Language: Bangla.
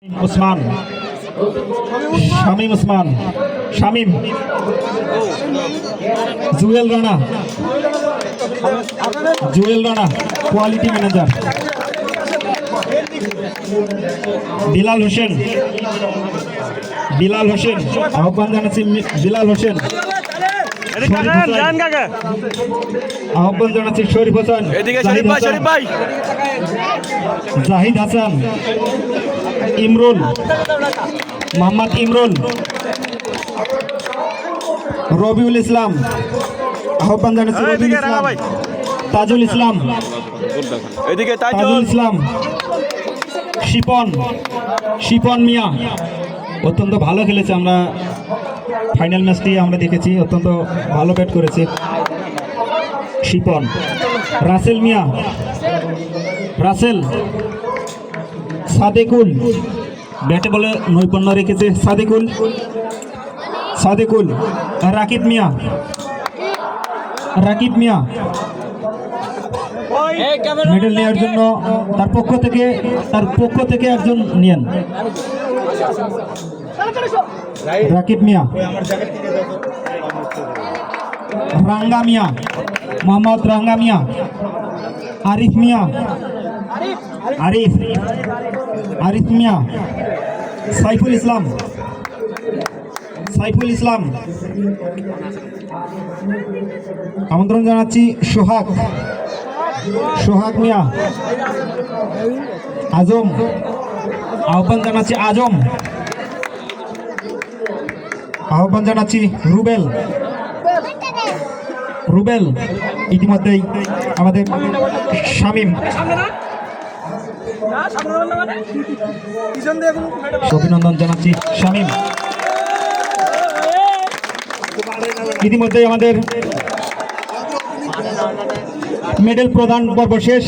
উসমান, শামীম উসমান, শামীম, জুয়েল রানা, জুয়েল রানা কোয়ালিটি ম্যানেজার, বিলাল হোসেন, বিলাল হোসেন আহ্বান জানাচ্ছি, বিলাল হোসেন, আহ্বান জানাচ্ছি শরীফ হোসেন, জাহিদ হাসান, ইমরুল, মোহাম্মদ ইমরুল, রবিউল ইসলাম, আহ্বান জানাচ্ছি রবিউল ইসলাম, তাজুল ইসলাম, তাজুল ইসলাম, শিপন, শিপন মিয়া অত্যন্ত ভালো খেলেছে। আমরা ফাইনাল ম্যাচটি আমরা দেখেছি, অত্যন্ত ভালো ব্যাট করেছে শিপন। রাসেল মিয়া, রাসেল, সাদেকুল ব্যাটে বলে নৈপুণ্য রেখেছে সাদেকুল, সাদেকুল, রাকিব মিয়া, রাকিব মিয়া মেডেল নেওয়ার জন্য তার পক্ষ থেকে একজন নিয়েন। রাকিব মিয়া, রাঙ্গা মিয়া, মোহাম্মদ রাঙ্গা মিয়া, আরিফ মিয়া, আরিফ, আরিফ মিয়া, সাইফুল ইসলাম, সাইফুল ইসলাম, আমন্ত্রণ জানাচ্ছি সোহাগ, সোহাগ মিয়া, আজম, আহ্বান জানাচ্ছি আজম, আহ্বান জানাচ্ছি রুবেল, রুবেল ইতিমধ্যেই আমাদের শামীম, অভিনন্দন জানাচ্ছি শামীম। ইতিমধ্যেই আমাদের মেডেল প্রদান পর্ব শেষ।